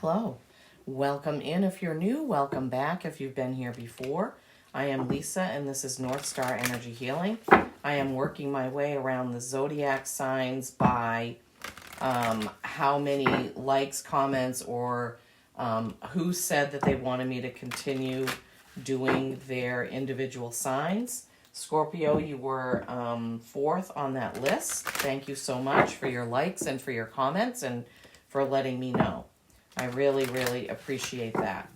Hello. Welcome in if you're new. Welcome back if you've been here before. I am Lisa and this is North Star Energy Healing. I am working my way around the zodiac signs by how many likes, comments, or who said that they wanted me to continue doing their individual signs. Scorpio, you were fourth on that list. Thank you so much for your likes and for your comments and for letting me know. I really, really appreciate that.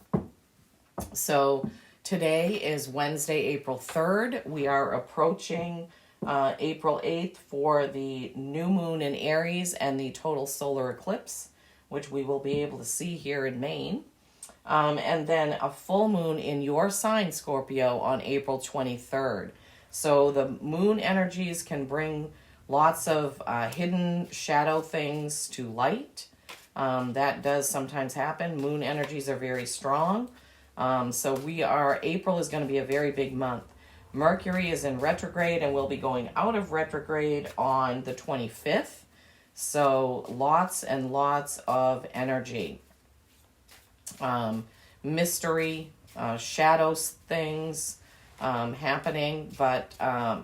So today is Wednesday, April 3rd. We are approaching April 8th for the new moon in Aries and the total solar eclipse, which we will be able to see here in Maine. And then a full moon in your sign, Scorpio, on April 23rd. So the moon energies can bring lots of hidden shadow things to light. That does sometimes happen. Moon energies are very strong. So April is going to be a very big month. Mercury is in retrograde and will be going out of retrograde on the 25th. So lots and lots of energy. Mystery, shadows, things happening. But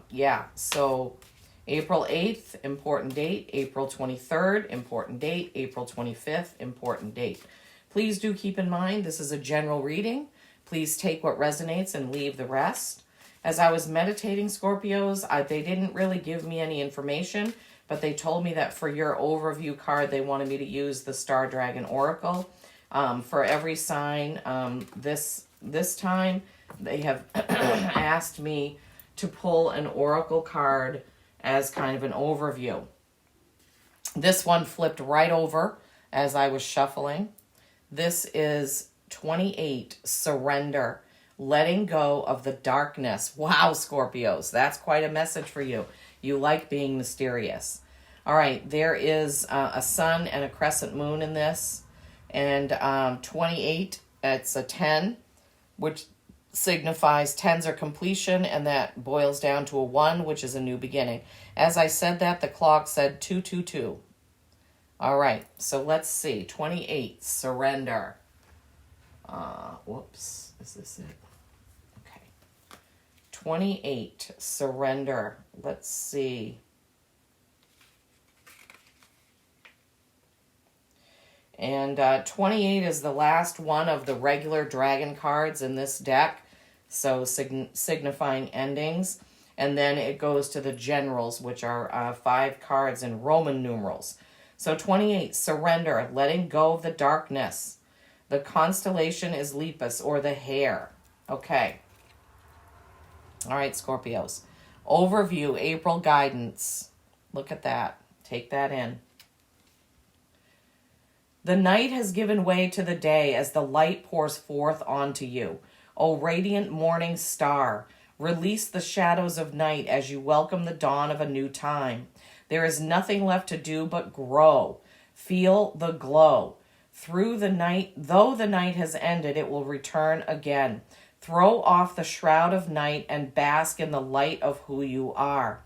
yeah, so April 8th, important date. April 23rd, important date. April 25th, important date. Please do keep in mind, this is a general reading. Please take what resonates and leave the rest. As I was meditating, Scorpios, they didn't really give me any information, but they told me that for your overview card, they wanted me to use the Star Dragon Oracle. For every sign, this time, they have asked me to pull an oracle card as kind of an overview. This one flipped right over as I was shuffling. This is 28, surrender, letting go of the darkness. Wow, Scorpios, that's quite a message for you. You like being mysterious. All right, there is a sun and a crescent moon in this. And 28, it's a 10, which signifies 10s are completion, and that boils down to a 1, which is a new beginning. As I said that, the clock said 222. All right, so let's see. 28, surrender. Whoops, is this it? Okay. 28, surrender. Let's see. And 28 is the last one of the regular dragon cards in this deck, so signifying endings. And then it goes to the generals, which are 5 cards in Roman numerals. So 28, surrender, letting go of the darkness. The constellation is Lepus, or the hare. Okay. All right, Scorpios. Overview, April guidance. Look at that. Take that in. The night has given way to the day as the light pours forth onto you. O radiant morning star, release the shadows of night as you welcome the dawn of a new time. There is nothing left to do but grow. Feel the glow. Through the night, though the night has ended, it will return again. Throw off the shroud of night and bask in the light of who you are.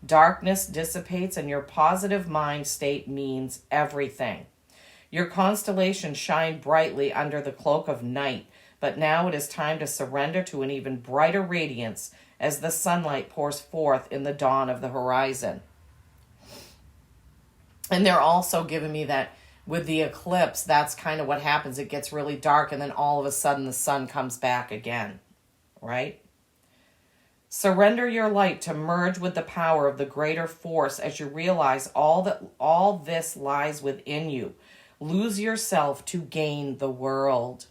Darkness dissipates and your positive mind state means everything. Your constellation shined brightly under the cloak of night, but now it is time to surrender to an even brighter radiance as the sunlight pours forth in the dawn of the horizon. And they're also giving me that with the eclipse, that's kind of what happens. It gets really dark, and then all of a sudden the sun comes back again, right? Surrender your light to merge with the power of the greater force as you realize all this lies within you. Lose yourself to gain the world.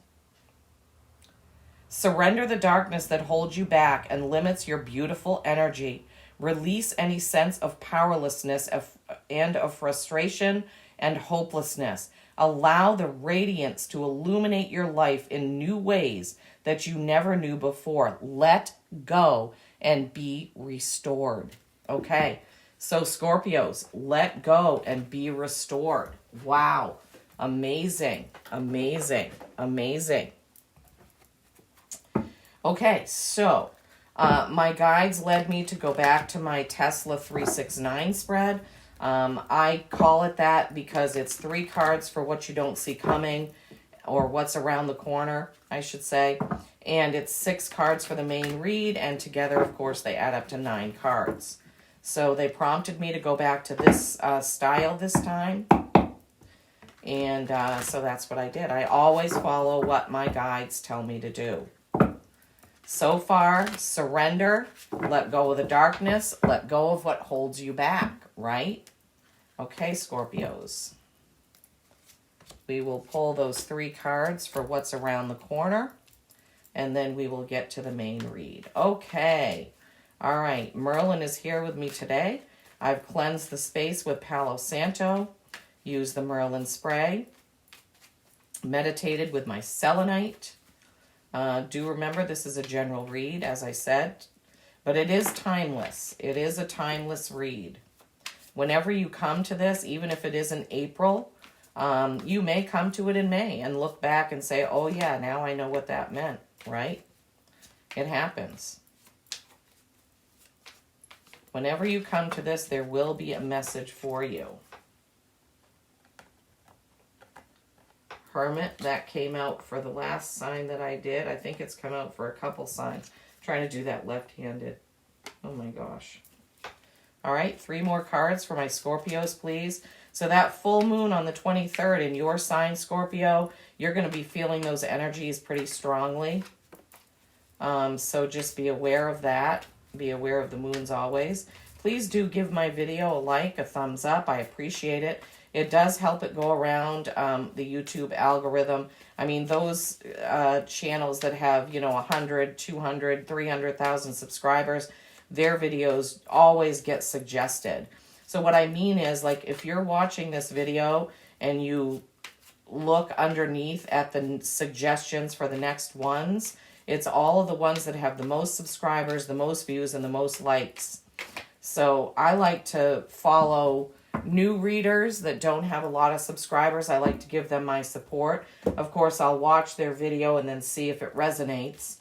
Surrender the darkness that holds you back and limits your beautiful energy. Release any sense of powerlessness and of frustration and hopelessness. Allow the radiance to illuminate your life in new ways that you never knew before. Let go and be restored. Okay, so Scorpios, let go and be restored. Wow. Amazing, amazing, amazing. Okay, so my guides led me to go back to my Tesla 369 spread. I call it that because it's 3 cards for what you don't see coming, or what's around the corner, I should say. And it's 6 cards for the main read, and together, of course, they add up to 9 cards. So they prompted me to go back to this style this time. And so that's what I did. I always follow what my guides tell me to do. So far, surrender, let go of the darkness, let go of what holds you back, right? Okay, Scorpios. We will pull those 3 cards for what's around the corner, and then we will get to the main read. Okay. All right. Merlin is here with me today. I've cleansed the space with Palo Santo, used the Merlin spray, meditated with my selenite. Do remember this is a general read, as I said, but it is timeless. It is a timeless read. Whenever you come to this, even if it is in April, you may come to it in May and look back and say, oh yeah, now I know what that meant, right? It happens. Whenever you come to this, there will be a message for you. Hermit, that came out for the last sign that I did. I think it's come out for a couple signs. I'm trying to do that left-handed. Oh my gosh. All right, 3 more cards for my Scorpios, please. So that full moon on the 23rd in your sign, Scorpio, you're going to be feeling those energies pretty strongly. So just be aware of that. Be aware of the moons always. Please do give my video a like, a thumbs up. I appreciate it. It does help it go around the YouTube algorithm. I mean, those channels that have, 100, 200, 300,000 subscribers, their videos always get suggested. So what I mean is, like, if you're watching this video and you look underneath at the suggestions for the next ones, it's all of the ones that have the most subscribers, the most views, and the most likes. So I like to follow new readers that don't have a lot of subscribers. I like to give them my support. Of course, I'll watch their video and then see if it resonates.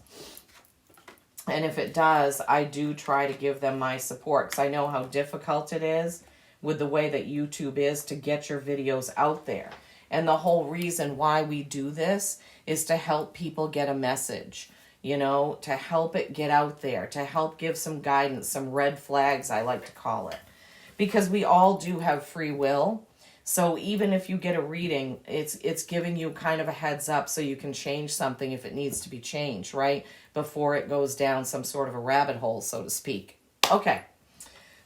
And if it does, I do try to give them my support, because I know how difficult it is with the way that YouTube is to get your videos out there. And the whole reason why we do this is to help people get a message, to help it get out there, to help give some guidance, some red flags, I like to call it. Because we all do have free will. So even if you get a reading, it's giving you kind of a heads up so you can change something if it needs to be changed, right? Before it goes down some sort of a rabbit hole, so to speak. Okay,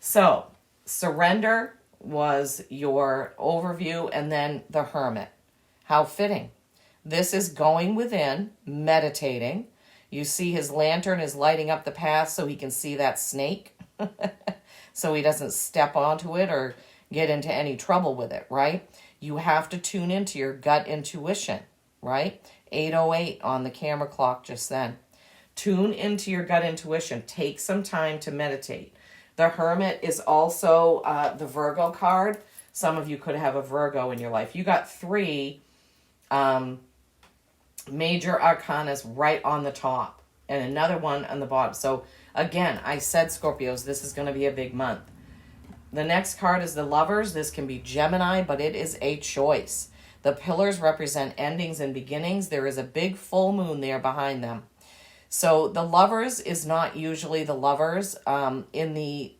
so surrender was your overview, and then the Hermit. How fitting. This is going within, meditating. You see his lantern is lighting up the path so he can see that snake. So he doesn't step onto it or get into any trouble with it, right? You have to tune into your gut intuition, right? 8:08 on the camera clock just then. Tune into your gut intuition. Take some time to meditate. The Hermit is also the Virgo card. Some of you could have a Virgo in your life. You got 3 Major Arcanas right on the top and another one on the bottom. So again, I said, Scorpios, this is going to be a big month. The next card is the Lovers. This can be Gemini, but it is a choice. The pillars represent endings and beginnings. There is a big full moon there behind them. So the Lovers is not usually the Lovers. In the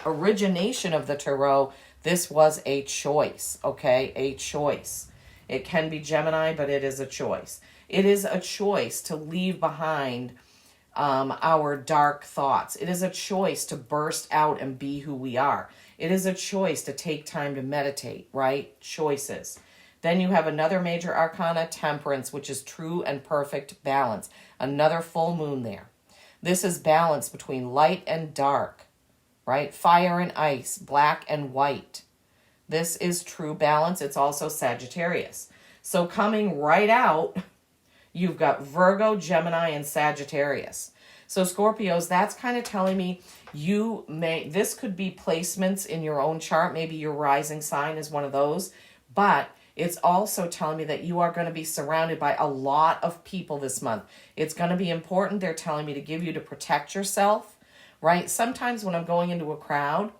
origination of the tarot, this was a choice, okay? A choice. It can be Gemini, but it is a choice. It is a choice to leave behind our dark thoughts. It is a choice to burst out and be who we are. It is a choice to take time to meditate, right? Choices. Then you have another Major Arcana, Temperance, which is true and perfect balance. Another full moon there. This is balance between light and dark, right? Fire and ice, black and white. This is true balance. It's also Sagittarius. So coming right out, you've got Virgo, Gemini, and Sagittarius. So Scorpios, that's kind of telling me this could be placements in your own chart. Maybe your rising sign is one of those. But it's also telling me that you are going to be surrounded by a lot of people this month. It's going to be important, they're telling me, to give you to protect yourself, right? Sometimes when I'm going into a crowd,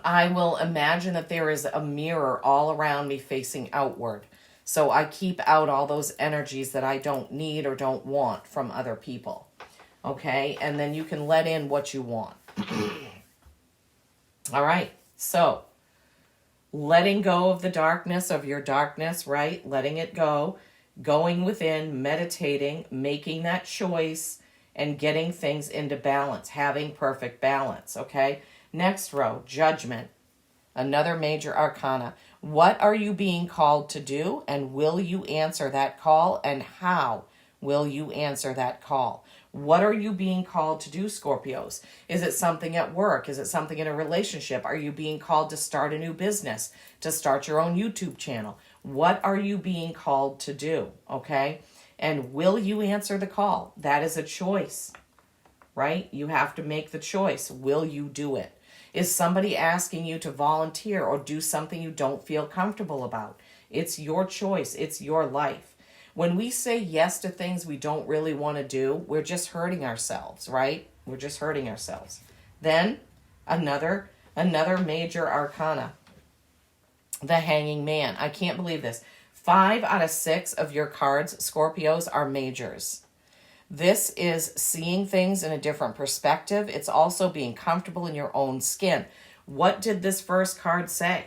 I will imagine that there is a mirror all around me facing outward. So I keep out all those energies that I don't need or don't want from other people. Okay? And then you can let in what you want. All right. So letting go of the darkness, of your darkness, right? Letting it go, going within, meditating, making that choice, and getting things into balance, having perfect balance, okay? Next row, judgment, another major arcana. What are you being called to do, and will you answer that call, and how will you answer that call? What are you being called to do, Scorpios? Is it something at work? Is it something in a relationship? Are you being called to start a new business, to start your own YouTube channel? What are you being called to do, okay? And will you answer the call? That is a choice, right? You have to make the choice. Will you do it? Is somebody asking you to volunteer or do something you don't feel comfortable about? It's your choice. It's your life. When we say yes to things we don't really want to do, we're just hurting ourselves, right? We're just hurting ourselves. Then another major arcana, the Hanging Man. I can't believe this. 5 out of 6 of your cards, Scorpios, are majors. This is seeing things in a different perspective. It's also being comfortable in your own skin. What did this first card say?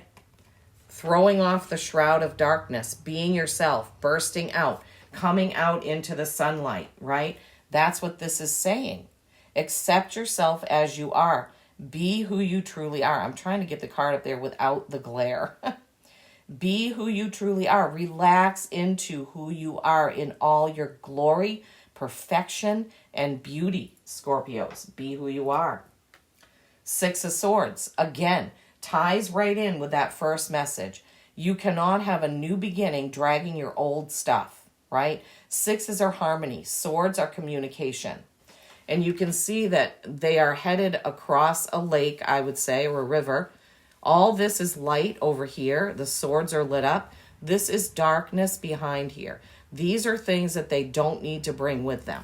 Throwing off the shroud of darkness, being yourself, bursting out, coming out into the sunlight, right? That's what this is saying. Accept yourself as you are. Be who you truly are. I'm trying to get the card up there without the glare. Be who you truly are. Relax into who you are in all your glory, perfection, and beauty, Scorpios. Be who you are. 6 of Swords, again, ties right in with that first message. You cannot have a new beginning dragging your old stuff, right? 6s are harmony. Swords are communication. And you can see that they are headed across a lake, I would say, or a river. All this is light over here. The swords are lit up. This is darkness behind here. These are things that they don't need to bring with them.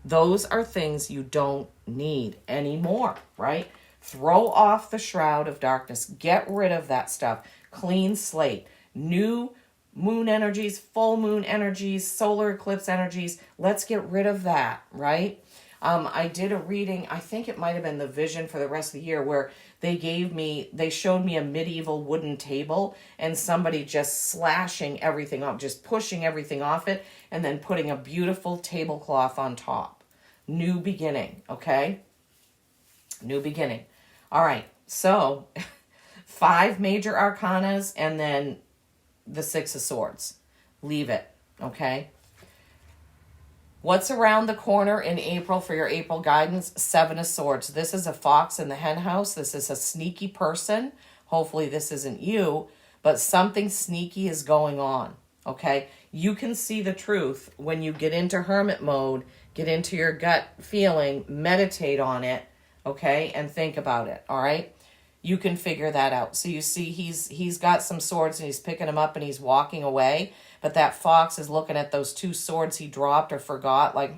Those are things you don't need anymore, right? Throw off the shroud of darkness. Get rid of that stuff. Clean slate. New moon energies, full moon energies, solar eclipse energies. Let's get rid of that, right? I did a reading, I think it might have been the vision for the rest of the year, where they showed me a medieval wooden table and somebody just slashing everything off, just pushing everything off it, and then putting a beautiful tablecloth on top. New beginning, okay? New beginning. All right, so 5 major arcanas and then the 6 of Swords. Leave it, okay? What's around the corner in April for your April guidance? 7 of Swords. This is a fox in the hen house. This is a sneaky person. Hopefully this isn't you, but something sneaky is going on, okay? You can see the truth when you get into hermit mode, get into your gut feeling, meditate on it, okay, and think about it, all right? You can figure that out. So you see he's got some swords and he's picking them up and he's walking away. But that fox is looking at those 2 swords he dropped or forgot, like,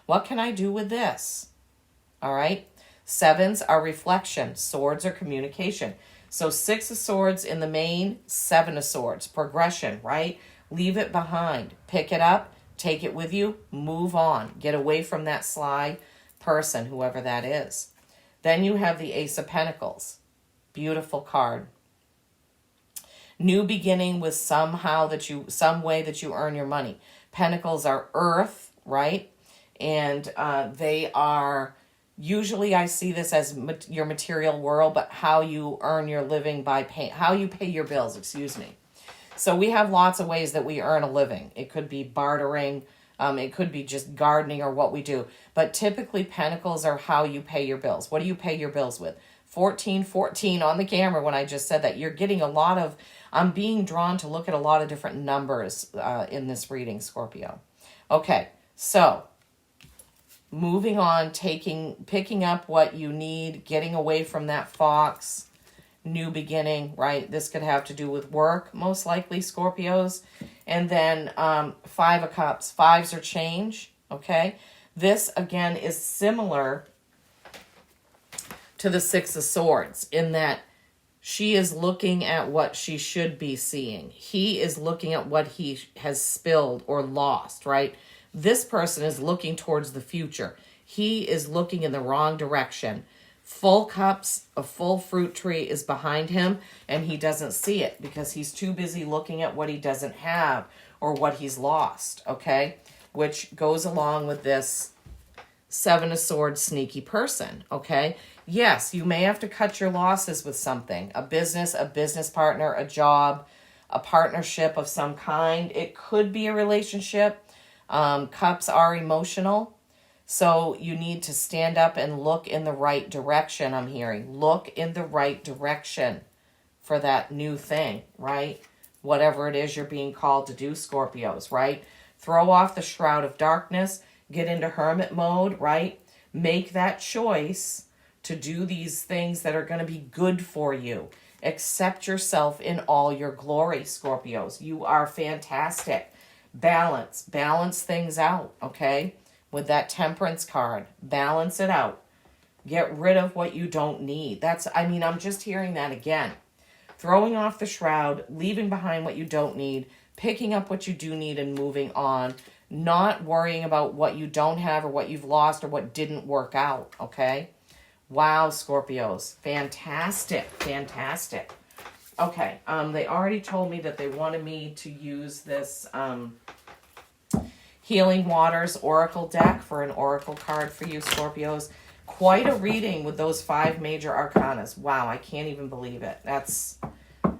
what can I do with this? All right? 7s are reflection. Swords are communication. So 6 of Swords in the main, 7 of Swords. Progression, right? Leave it behind. Pick it up. Take it with you. Move on. Get away from that sly person, whoever that is. Then you have the Ace of Pentacles. Beautiful card. New beginning with some way that you earn your money. Pentacles are earth, right? And they are, usually I see this as your material world, but how you earn your living how you pay your bills, excuse me. So we have lots of ways that we earn a living. It could be bartering, it could be just gardening or what we do. But typically pentacles are how you pay your bills. What do you pay your bills with? 1414 on the camera when I just said that. You're getting a lot of, I'm being drawn to look at a lot of different numbers in this reading, Scorpio. Okay, so moving on, picking up what you need, getting away from that fox, new beginning, right? This could have to do with work, most likely, Scorpios. And then 5 of Cups. 5s are change, okay? This, again, is similar to the 6 of Swords in that She is looking at what she should be seeing. He is looking at what he has spilled or lost, right? This person is looking towards the future. He is looking in the wrong direction. Full cups, a full fruit tree is behind him, and he doesn't see it because he's too busy looking at what he doesn't have or what he's lost, okay? Which goes along with this Seven of Swords sneaky person, okay? Yes, you may have to cut your losses with something. A business partner, a job, a partnership of some kind. It could be a relationship. Cups are emotional. So you need to stand up and look in the right direction, I'm hearing. Look in the right direction for that new thing, right? Whatever it is you're being called to do, Scorpios, right? Throw off the shroud of darkness. Get into hermit mode, right? Make that choice to do these things that are going to be good for you. Accept yourself in all your glory, Scorpios. You are fantastic. Balance things out, okay? With that Temperance card, balance it out. Get rid of what you don't need. I'm just hearing that again. Throwing off the shroud, leaving behind what you don't need, picking up what you do need and moving on. Not worrying about what you don't have or what you've lost or what didn't work out, okay? Wow, Scorpios. Fantastic. Okay, they already told me that they wanted me to use this Healing Waters Oracle deck for an Oracle card for you, Scorpios. Quite a reading with those 5 major arcanas. Wow, I can't even believe it.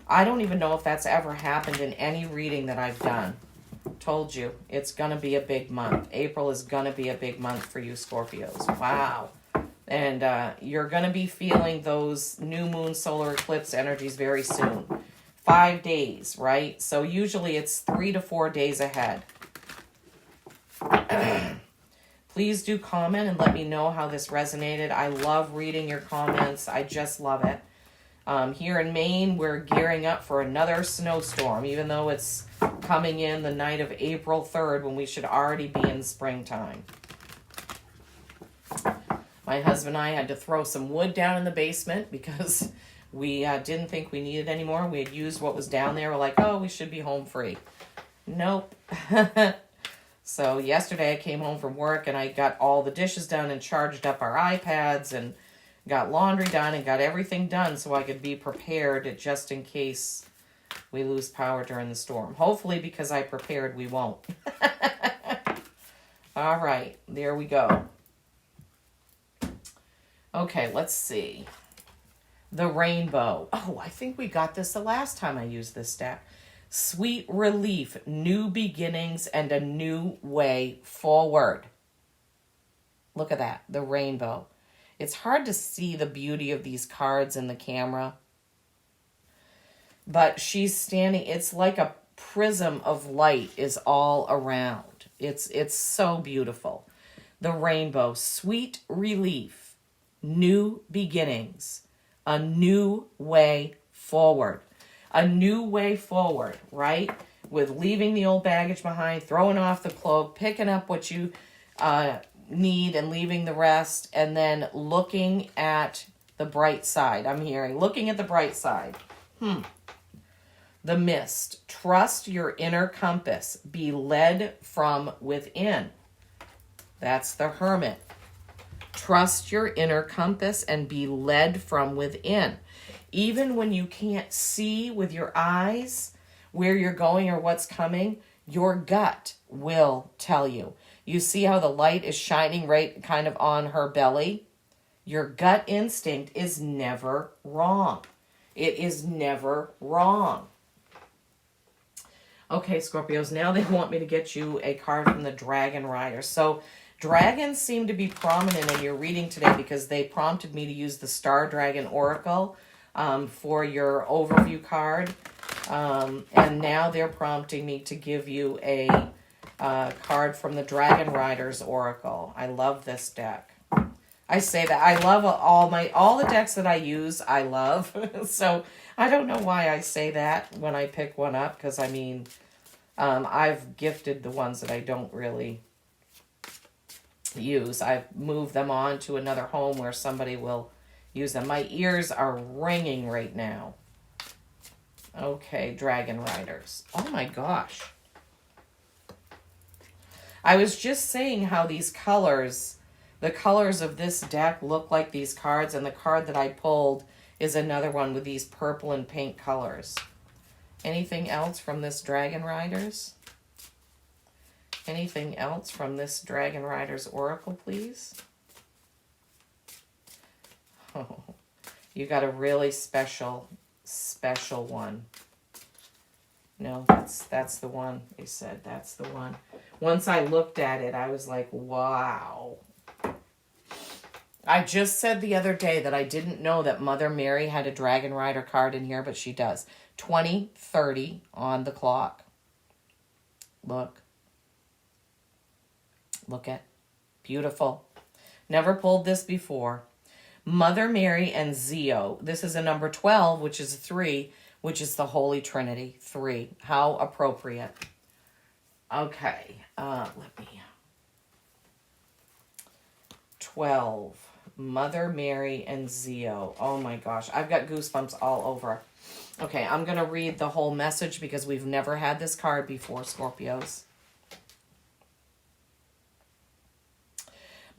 I don't even know if that's ever happened in any reading that I've done. Told you, it's going to be a big month. April is going to be a big month for you, Scorpios. Wow. And you're going to be feeling those new moon solar eclipse energies very soon. 5 days, right? So usually it's 3 to 4 days ahead. Please do comment and let me know how this resonated. I love reading your comments. I just love it. Here in Maine, we're gearing up for another snowstorm, even though it's coming in the night of April 3rd when we should already be in springtime. My husband and I had to throw some wood down in the basement because we didn't think we needed any more. We had used what was down there. We're like, oh, we should be home free. Nope. So yesterday I came home from work and I got all the dishes done and charged up our iPads and got laundry done and got everything done so I could be prepared just in case we lose power during the storm. Hopefully, because I prepared, we won't. All right, there we go. Okay, let's see. The rainbow. Oh, I think we got this the last time I used this deck. Sweet relief, new beginnings, and a new way forward. Look at that, the rainbow. It's hard to see the beauty of these cards in the camera. But she's standing, it's like a prism of light is all around. It's so beautiful. The rainbow, sweet relief, new beginnings, a new way forward. A new way forward, right? With leaving the old baggage behind, throwing off the cloak, picking up what you need and leaving the rest, and then looking at the bright side. I'm hearing, looking at the bright side. The mist. Trust your inner compass. Be led from within. That's the hermit. Trust your inner compass and be led from within. Even when you can't see with your eyes where you're going or what's coming, your gut will tell you. You see how the light is shining right kind of on her belly? Your gut instinct is never wrong. It is never wrong. Okay, Scorpios, now they want me to get you a card from the Dragon Rider. So dragons seem to be prominent in your reading today because they prompted me to use the Star Dragon Oracle for your overview card. And now they're prompting me to give you a card from the Dragon Rider's Oracle. I love this deck. I say that. I love all the decks that I use, I love. So I don't know why I say that when I pick one up, because I mean, I've gifted the ones that I don't really use. I've moved them on to another home where somebody will use them. My ears are ringing right now. Okay, Dragon Riders. Oh my gosh. I was just saying how these colors, the colors of this deck look like these cards, and the card that I pulled is another one with these purple and pink colors. Anything else from this Dragon Riders? Anything else from this Dragon Riders Oracle, please? Oh, you got a really special one. No, that's the one. They said that's the one. Once I looked at it, I was like, wow. I just said the other day that I didn't know that Mother Mary had a Dragon Rider card in here, but she does. 2030 on the clock. Look. Look at. Beautiful. Never pulled this before. Mother Mary and Zio. This is a number 12, which is 3, which is the Holy Trinity. 3. How appropriate. Okay. Let me. 12. Mother Mary and Zio. Oh my gosh. I've got goosebumps all over. Okay, I'm going to read the whole message because we've never had this card before, Scorpios.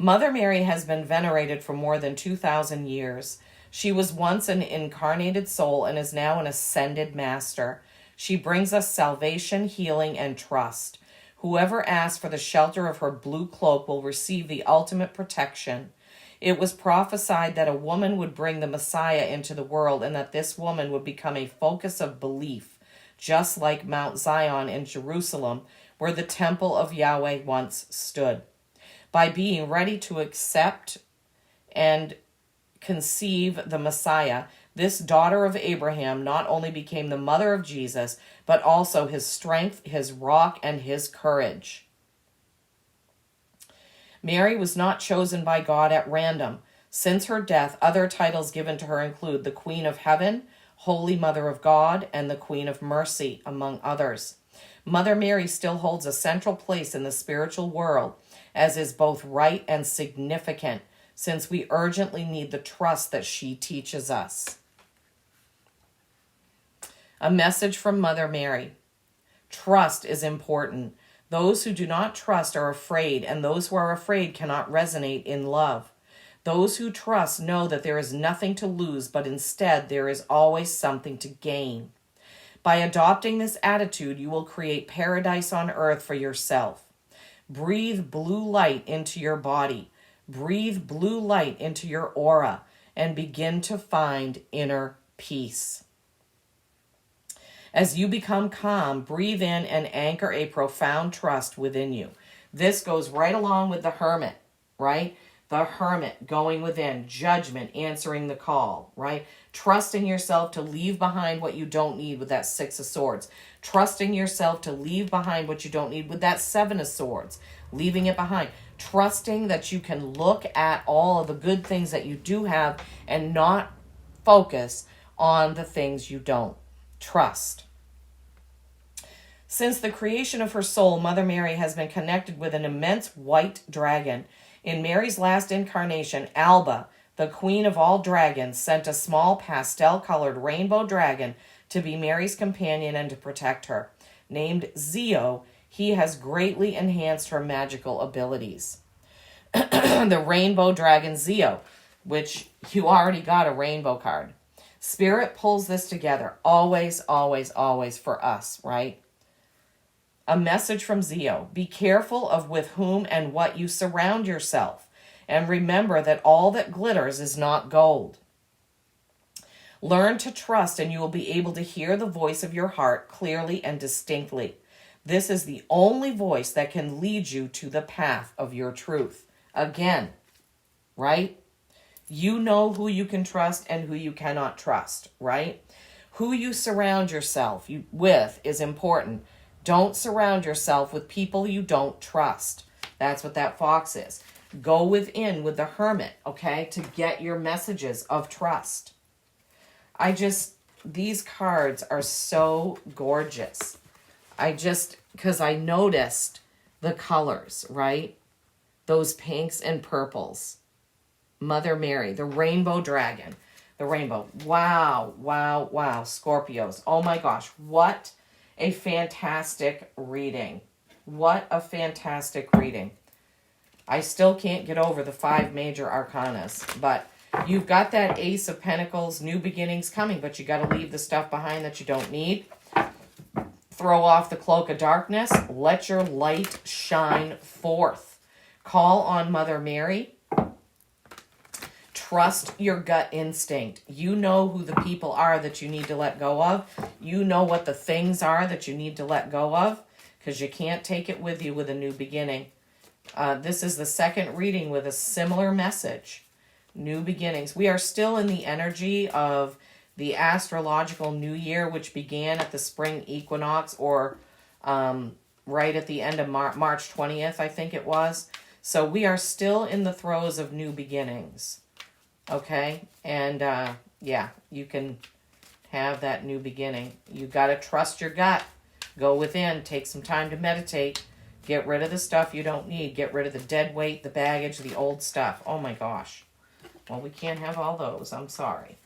Mother Mary has been venerated for more than 2,000 years. She was once an incarnated soul and is now an ascended master. She brings us salvation, healing, and trust. Whoever asks for the shelter of her blue cloak will receive the ultimate protection. It was prophesied that a woman would bring the Messiah into the world and that this woman would become a focus of belief, just like Mount Zion in Jerusalem, where the temple of Yahweh once stood. By being ready to accept and conceive the Messiah, this daughter of Abraham not only became the mother of Jesus, but also his strength, his rock, and his courage. Mary was not chosen by God at random. Since her death, other titles given to her include the Queen of Heaven, Holy Mother of God, and the Queen of Mercy, among others. Mother Mary still holds a central place in the spiritual world, as is both right and significant, since we urgently need the trust that she teaches us. A message from Mother Mary. Trust is important. Those who do not trust are afraid, and those who are afraid cannot resonate in love. Those who trust know that there is nothing to lose, but instead there is always something to gain. By adopting this attitude, you will create paradise on earth for yourself. Breathe blue light into your body. Breathe blue light into your aura and begin to find inner peace. As you become calm, breathe in and anchor a profound trust within you. This goes right along with the hermit, right? The hermit going within, judgment, answering the call, right? Trusting yourself to leave behind what you don't need with that 6 of Swords. Trusting yourself to leave behind what you don't need with that 7 of Swords. Leaving it behind. Trusting that you can look at all of the good things that you do have and not focus on the things you don't. Trust. Since the creation of her soul, Mother Mary has been connected with an immense white dragon. In Mary's last incarnation, Alba, the queen of all dragons, sent a small pastel-colored rainbow dragon to be Mary's companion and to protect her. Named Zio, he has greatly enhanced her magical abilities. The rainbow dragon Zio, which you already got a rainbow card. Spirit pulls this together always, always, always for us, right? A message from Zio. Be careful of with whom and what you surround yourself. And remember that all that glitters is not gold. Learn to trust and you will be able to hear the voice of your heart clearly and distinctly. This is the only voice that can lead you to the path of your truth. Again, right? You know who you can trust and who you cannot trust, right? Who you surround yourself with is important. Don't surround yourself with people you don't trust. That's what that fox is. Go within with the hermit, okay, to get your messages of trust. These cards are so gorgeous. Because I noticed the colors, right? Those pinks and purples. Mother Mary, the rainbow dragon. The rainbow. Wow, wow, wow. Scorpios. Oh my gosh. What a fantastic reading. What a fantastic reading. I still can't get over the 5 major arcanas, but you've got that Ace of Pentacles, new beginnings coming, but you got to leave the stuff behind that you don't need. Throw off the cloak of darkness. Let your light shine forth. Call on Mother Mary. Trust your gut instinct. You know who the people are that you need to let go of. You know what the things are that you need to let go of, because you can't take it with you with a new beginning. This is the second reading with a similar message. New beginnings. We are still in the energy of the astrological new year, which began at the spring equinox, or right at the end of March 20th, I think it was. So we are still in the throes of new beginnings. Okay? And yeah, you can have that new beginning. You got to trust your gut. Go within. Take some time to meditate. Get rid of the stuff you don't need. Get rid of the dead weight, the baggage, the old stuff. Oh my gosh. Well, we can't have all those. I'm sorry.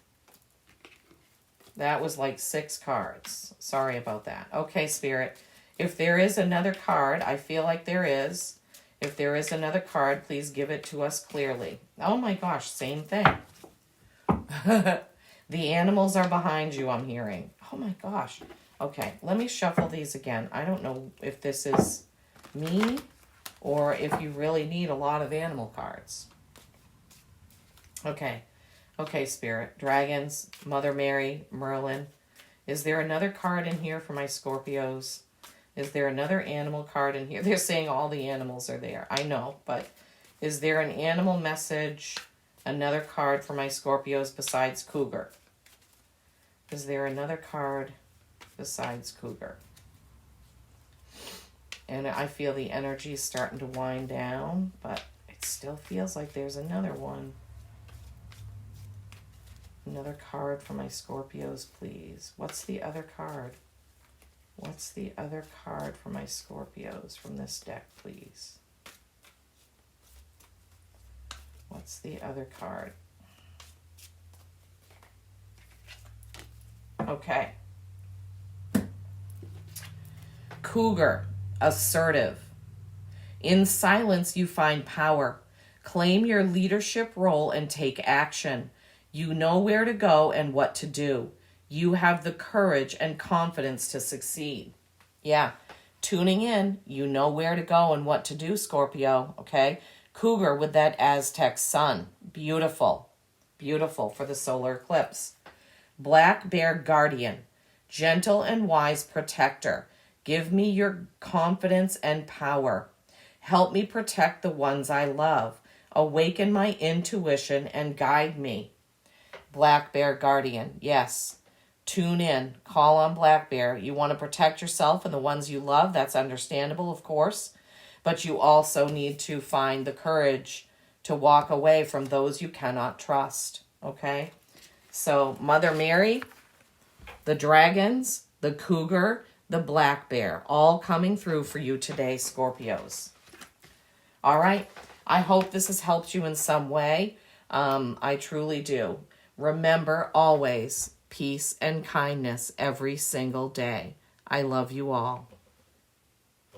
That was like 6 cards. Sorry about that. Okay, Spirit. If there is another card, I feel like there is. If there is another card, please give it to us clearly. Oh my gosh, same thing. The animals are behind you, I'm hearing. Oh my gosh. Okay, let me shuffle these again. I don't know if this is me or if you really need a lot of animal cards. Okay. Okay, Spirit. Dragons, Mother Mary, Merlin. Is there another card in here for my Scorpios? Is there another animal card in here? They're saying all the animals are there. I know, but is there an animal message, another card for my Scorpios besides Cougar? Is there another card besides Cougar? And I feel the energy is starting to wind down, but it still feels like there's another one. Another card for my Scorpios, please. What's the other card? What's the other card for my Scorpios from this deck, please? What's the other card? Okay. Cougar, assertive. In silence, you find power. Claim your leadership role and take action. You know where to go and what to do. You have the courage and confidence to succeed. Yeah, tuning in, you know where to go and what to do, Scorpio, okay? Cougar with that Aztec sun. Beautiful. Beautiful for the solar eclipse. Black Bear Guardian. Gentle and wise protector. Give me your confidence and power. Help me protect the ones I love. Awaken my intuition and guide me. Black Bear Guardian. Yes. Tune in. Call on Black Bear. You want to protect yourself and the ones you love. That's understandable, of course. But you also need to find the courage to walk away from those you cannot trust. Okay? So, Mother Mary, the dragons, the cougar, the black bear, all coming through for you today, Scorpios. All right? I hope this has helped you in some way. I truly do. Remember always, peace and kindness every single day. I love you all.